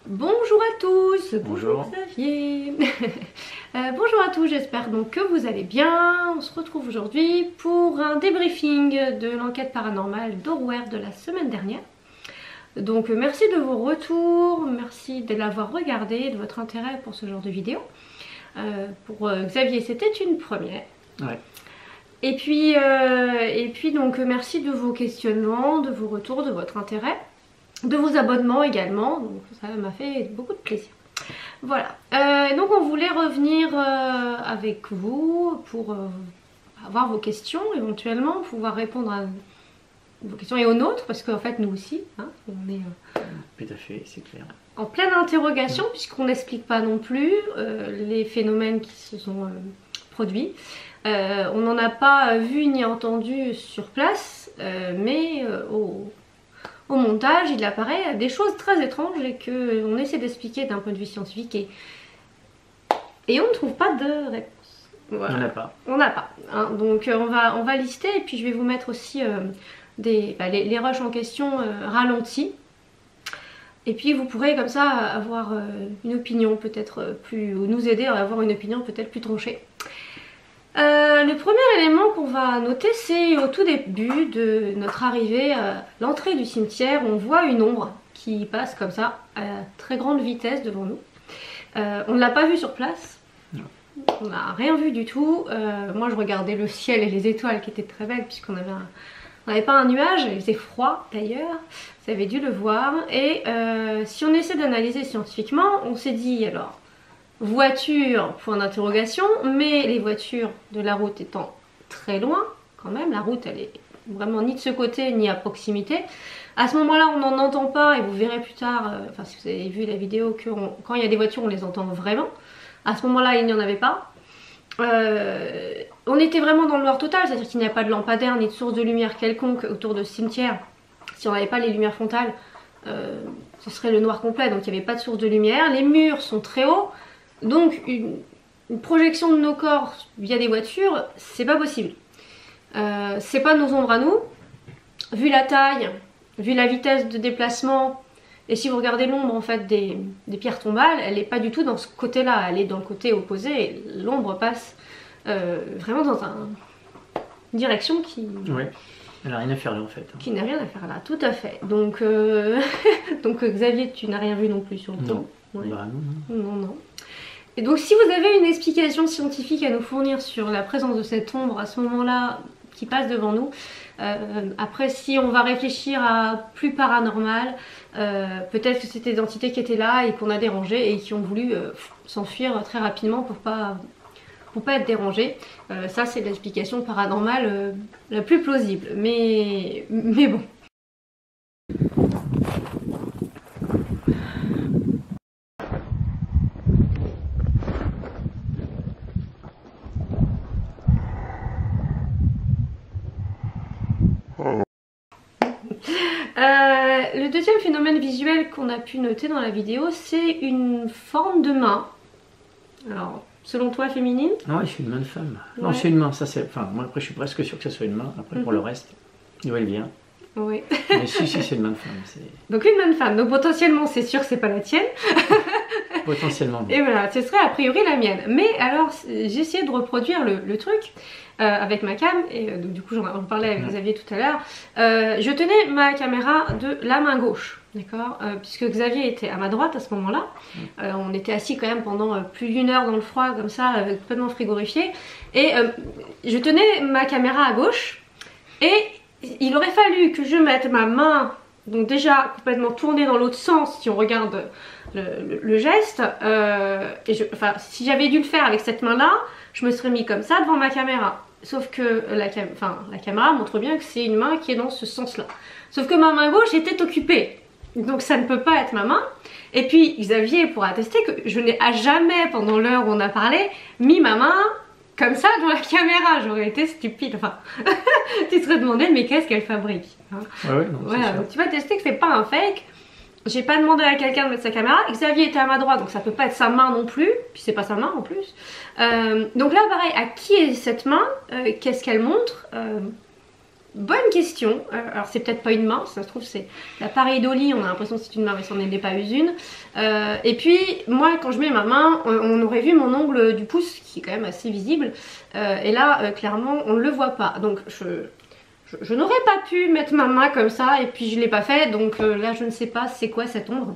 Bonjour à tous. Bonjour Xavier. Bonjour à tous, j'espère donc que vous allez bien. On se retrouve aujourd'hui pour un débriefing de l'enquête paranormale d'Horreur de la semaine dernière. Donc merci de vos retours, merci de l'avoir regardé, de votre intérêt pour ce genre de vidéo. Pour Xavier, c'était une première. Ouais. Et puis donc merci de vos questionnements, de vos retours, de votre intérêt, de vos abonnements également, donc ça m'a fait beaucoup de plaisir. Voilà, donc on voulait revenir avec vous pour avoir vos questions, éventuellement pouvoir répondre à vos questions et aux nôtres, parce qu'en fait nous aussi, hein, on est Tout à fait, c'est clair. en pleine interrogation, puisqu'on n'explique pas non plus les phénomènes qui se sont produits. On n'en a pas vu ni entendu sur place, mais au montage il apparaît des choses très étranges et qu'on essaie d'expliquer d'un point de vue scientifique et on ne trouve pas de réponse. Voilà. On n'a pas. Hein. Donc on va lister et puis je vais vous mettre aussi les rushs en question ralentis. Et puis vous pourrez comme ça avoir une opinion peut-être plus, ou nous aider à avoir une opinion peut-être plus tranchée. Le premier élément qu'on va noter, c'est au tout début de notre arrivée à l'entrée du cimetière, on voit une ombre qui passe comme ça à très grande vitesse devant nous. On ne l'a pas vue sur place, non. On n'a rien vu du tout. Moi je regardais le ciel et les étoiles qui étaient très belles puisqu'on avait on n'avait pas un nuage, il faisait froid d'ailleurs, vous avez dû le voir. Et si on essaie d'analyser scientifiquement, on s'est dit alors, voiture, point d'interrogation, mais les voitures de la route étant très loin, quand même, la route elle est vraiment ni de ce côté ni à proximité. À ce moment-là, on n'en entend pas et vous verrez plus tard, enfin si vous avez vu la vidéo, que quand il y a des voitures, on les entend vraiment. À ce moment-là, il n'y en avait pas. On était vraiment dans le noir total, c'est-à-dire qu'il n'y a pas de lampadaire ni de source de lumière quelconque autour de ce cimetière. Si on n'avait pas les lumières frontales, ce serait le noir complet, donc il n'y avait pas de source de lumière. Les murs sont très hauts, donc une projection de nos corps via des voitures, c'est pas possible. C'est pas nos ombres à nous. Vu la taille, vu la vitesse de déplacement, et si vous regardez l'ombre en fait des pierres tombales, elle n'est pas du tout dans ce côté-là, elle est dans le côté opposé, et l'ombre passe vraiment dans une direction qui... Ouais, elle n'a rien à faire là en fait. Qui n'a rien à faire là, tout à fait. Donc, donc Xavier, tu n'as rien vu non plus sur le temps. Ouais. Bah non. Et donc si vous avez une explication scientifique à nous fournir sur la présence de cette ombre à ce moment-là qui passe devant nous, après si on va réfléchir à plus paranormal, peut-être que c'était des entités qui étaient là et qu'on a dérangé et qui ont voulu s'enfuir très rapidement pour pas être dérangées. Ça c'est l'explication paranormale la plus plausible, mais bon. Le deuxième phénomène visuel qu'on a pu noter dans la vidéo, c'est une forme de main. Alors, selon toi, féminine? Non, c'est une main de femme. Ouais. Non, c'est une main, ça c'est... Enfin, moi après je suis presque sûr que ça soit une main, après pour le reste, d'où elle vient. Oui. Mais si, c'est une main de femme. Donc une main de femme, donc potentiellement c'est sûr que c'est pas la tienne. Potentiellement. Et voilà, ce serait a priori la mienne. Mais alors, j'ai essayé de reproduire le truc avec ma cam, et donc, du coup j'en parlais avec Xavier tout à l'heure. Je tenais ma caméra de la main gauche, d'accord, puisque Xavier était à ma droite à ce moment-là. On était assis quand même pendant plus d'une heure dans le froid, comme ça, complètement frigorifié. Et je tenais ma caméra à gauche, et il aurait fallu que je mette ma main, donc déjà complètement tournée dans l'autre sens si on regarde le geste, enfin si j'avais dû le faire avec cette main là, je me serais mis comme ça devant ma caméra. Sauf que la caméra montre bien que c'est une main qui est dans ce sens là. Sauf que ma main gauche était occupée, donc ça ne peut pas être ma main. Et puis Xavier pourra attester que je n'ai à jamais pendant l'heure où on a parlé mis ma main comme ça devant la caméra, j'aurais été stupide. Enfin, tu te serais demandé mais qu'est-ce qu'elle fabrique, hein. Ouais, non, voilà, donc tu vas tester que c'est pas un fake. J'ai pas demandé à quelqu'un de mettre sa caméra. Xavier était à ma droite, donc ça peut pas être sa main non plus. Puis c'est pas sa main en plus. Donc là, pareil, à qui est cette main? Qu'est-ce qu'elle montre? bonne question. Alors c'est peut-être pas une main, ça se trouve c'est l'appareil d'Oli, on a l'impression que c'est une main mais c'en n'est pas une. Et puis moi quand je mets ma main, on aurait vu mon ongle du pouce qui est quand même assez visible. Et là clairement on ne le voit pas. Donc je n'aurais pas pu mettre ma main comme ça et puis je ne l'ai pas fait. Donc là je ne sais pas c'est quoi cette ombre.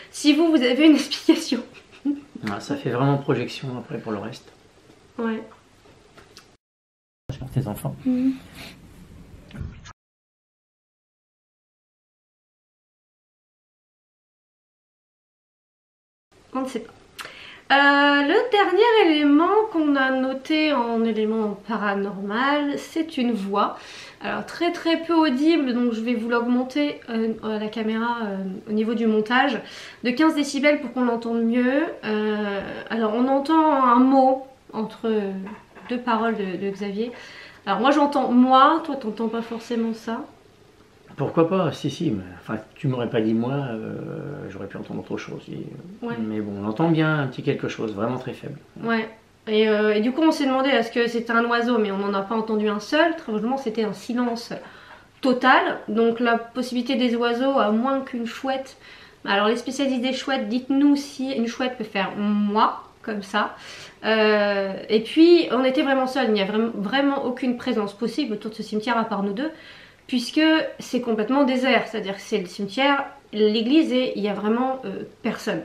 Si vous avez une explication. Ah, ça fait vraiment projection après pour le reste. Ouais. Pour tes enfants. On ne sait pas. Le dernier élément qu'on a noté en élément paranormal, c'est une voix. Alors très peu audible, donc je vais vous l'augmenter à la caméra au niveau du montage de 15 décibels pour qu'on l'entende mieux. Alors on entend un mot entre deux paroles de Xavier. Alors moi j'entends moi, toi t'entends pas forcément ça. Pourquoi pas, si, mais, enfin tu m'aurais pas dit moi, j'aurais pu entendre autre chose. Ouais. Mais bon, on entend bien un petit quelque chose, vraiment très faible. Ouais. Et du coup on s'est demandé est-ce que c'était un oiseau, mais on n'en a pas entendu un seul. Très heureusement c'était un silence total. Donc la possibilité des oiseaux à moins qu'une chouette. Alors les spécialistes des chouettes, dites-nous si une chouette peut faire moi comme ça. Et puis on était vraiment seuls, il n'y a vraiment aucune présence possible autour de ce cimetière à part nous deux. Puisque c'est complètement désert, c'est-à-dire que c'est le cimetière, l'église et il n'y a vraiment personne.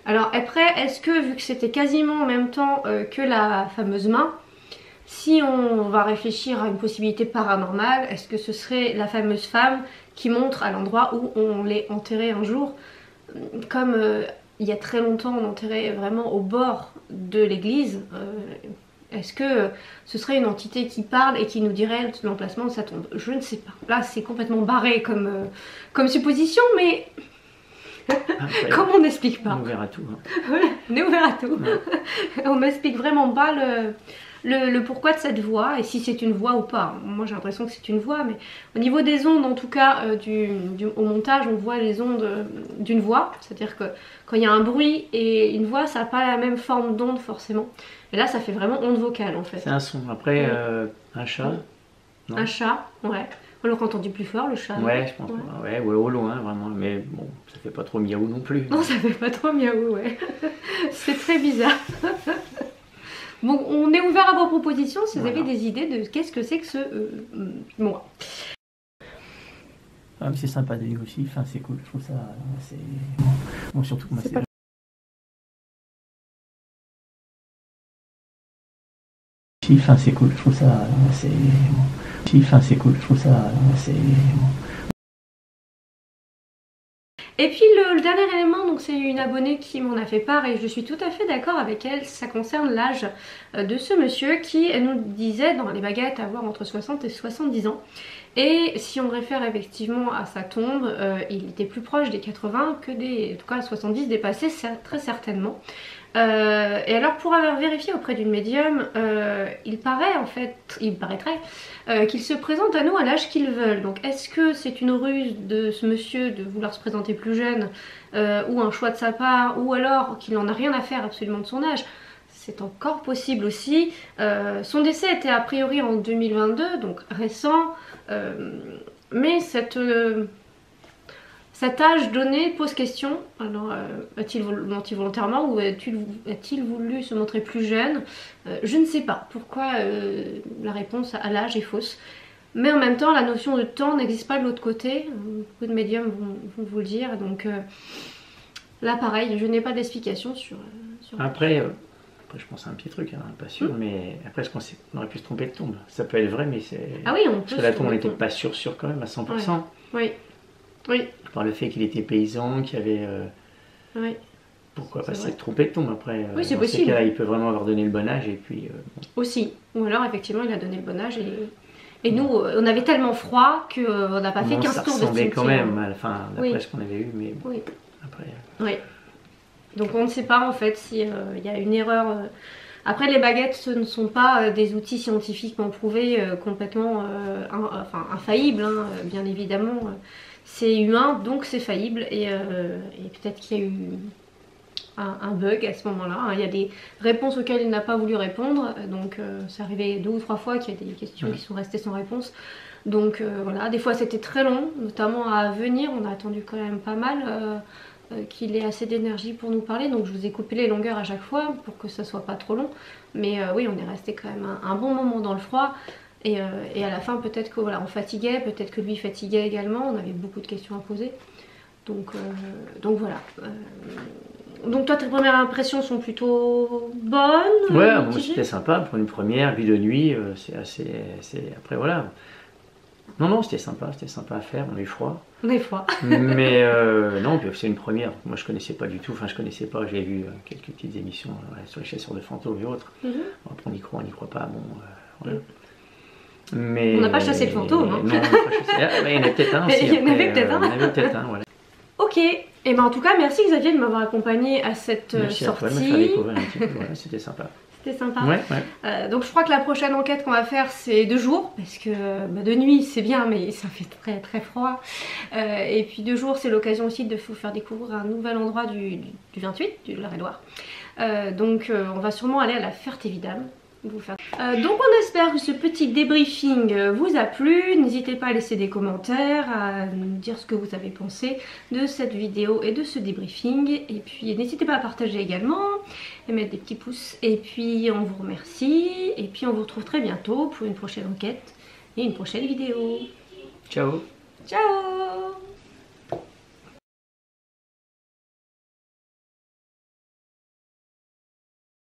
Alors après, est-ce que vu que c'était quasiment en même temps que la fameuse main, si on va réfléchir à une possibilité paranormale, est-ce que ce serait la fameuse femme qui montre à l'endroit où on l'est enterré un jour, comme il y a très longtemps on enterrait vraiment au bord de l'église. Est-ce que ce serait une entité qui parle et qui nous dirait l'emplacement de sa tombe? Je ne sais pas. Là, c'est complètement barré comme supposition, mais Après, comme on n'explique pas. On verra tout. Hein. Voilà, on est ouvert à tout. Ouais. On n'explique vraiment pas le pourquoi de cette voix et si c'est une voix ou pas. Moi, j'ai l'impression que c'est une voix, mais au niveau des ondes, en tout cas, au montage, on voit les ondes d'une voix. C'est-à-dire que quand il y a un bruit et une voix, ça n'a pas la même forme d'onde forcément. Et là, ça fait vraiment onde vocale en fait. C'est un son. Après, un chat. Non. Un chat, ouais. On l'aurait entendu plus fort, le chat. Ouais, je pense. Ouais, au loin, vraiment. Mais bon, ça fait pas trop miaou non plus. Non, ça fait pas trop miaou, ouais. C'est très bizarre. Bon, on est ouvert à vos propositions si vous avez des idées de qu'est-ce que c'est que ce moi. Ah, c'est sympa de lire aussi. Enfin, c'est cool. Je trouve ça. C'est bon, surtout que moi, c'est. Enfin, c'est cool. Je trouve ça. C'est. Enfin, c'est cool. Je trouve ça. C'est. Et puis le dernier élément, donc c'est une abonnée qui m'en a fait part et je suis tout à fait d'accord avec elle, ça concerne l'âge de ce monsieur qui nous disait dans les baguettes avoir entre 60 et 70 ans. Et si on réfère effectivement à sa tombe, il était plus proche des 80 que des, en tout cas 70 dépassés, très certainement. Et alors pour avoir vérifié auprès d'une médium, il paraîtrait qu'il se présente à nous à l'âge qu'ils veulent. Donc est-ce que c'est une ruse de ce monsieur de vouloir se présenter plus jeune ou un choix de sa part, ou alors qu'il n'en a rien à faire absolument de son âge? C'est encore possible aussi. Son décès était a priori en 2022, donc récent, mais cet âge donné pose question. Alors, a-t-il menti volontairement ou a-t-il voulu se montrer plus jeune? Je ne sais pas pourquoi la réponse à l'âge est fausse. Mais en même temps, la notion de temps n'existe pas de l'autre côté. Beaucoup de médiums vont vous le dire. Donc là, pareil, je n'ai pas d'explication sur Après, je pense à un petit truc, hein, pas sûr, mais après, est-ce qu'on aurait pu se tromper de tombe? Ça peut être vrai, mais c'est. Ah oui, on peut. Parce que la tombe, on n'était pas sûr quand même à 100%. Ouais. Oui. Par le fait qu'il était paysan, qu'il y avait. Oui. Pourquoi pas se tromper de tombe après? Oui, c'est dans possible. Ces cas-là, il peut vraiment avoir donné le bon âge et puis. Bon. Aussi. Ou alors, effectivement, il a donné le bon âge et nous, on avait tellement froid qu'on n'a pas fait 15 tours de cimetière. Ça ressemblait quand même, enfin, d'après ce qu'on avait eu, mais bon, oui. Après. Oui. Donc on ne sait pas en fait s'il y a une erreur. Après les baguettes ce ne sont pas des outils scientifiquement prouvés complètement infaillibles, hein, bien évidemment. C'est humain donc c'est faillible et peut-être qu'il y a eu un bug à ce moment-là. Il y a des réponses auxquelles il n'a pas voulu répondre, donc c'est arrivé 2 ou 3 fois qu'il y a des questions qui sont restées sans réponse. Donc voilà, des fois c'était très long, notamment à venir, on a attendu quand même pas mal qu'il ait assez d'énergie pour nous parler, donc je vous ai coupé les longueurs à chaque fois pour que ça soit pas trop long. Mais oui, on est resté quand même un bon moment dans le froid. Et à la fin, peut-être que voilà, on fatiguait, peut-être que lui fatiguait également, on avait beaucoup de questions à poser. Donc voilà. Donc toi, tes premières impressions sont plutôt bonnes? Ouais, bon, c'était sympa pour une première, vue de nuit, c'est assez... Après voilà. Non, c'était sympa à faire, on a eu froid. On a eu froid. Mais non, c'est une première. Moi je connaissais pas du tout, enfin je connaissais pas, j'ai vu quelques petites émissions sur les chasseurs de fantômes et autres. Après on y croit pas, bon, voilà. Mais... On n'a pas chassé le fantôme. Hein. Non, on n'a pas chassé. Ah, il y en a peut-être un aussi. Il y en avait peut-être un. Il y en avait peut-être un, voilà. Ok, et ben en tout cas, merci Xavier de m'avoir accompagné à cette Merci sortie. à toi de me faire découvrir un petit peu, voilà, c'était sympa. C'était sympa. Ouais. Donc je crois que la prochaine enquête qu'on va faire c'est de jour, parce que de nuit c'est bien mais ça fait très très froid. Et puis de jour c'est l'occasion aussi de vous faire découvrir un nouvel endroit du 28, du Eure-et-Loir. Donc on va sûrement aller à la Ferté-Vidal. Donc on espère que ce petit débriefing vous a plu. N'hésitez pas à laisser des commentaires, à nous dire ce que vous avez pensé de cette vidéo et de ce débriefing. Et puis n'hésitez pas à partager également et mettre des petits pouces. Et puis on vous remercie. Et puis on vous retrouve très bientôt pour une prochaine enquête et une prochaine vidéo. Ciao. Ciao.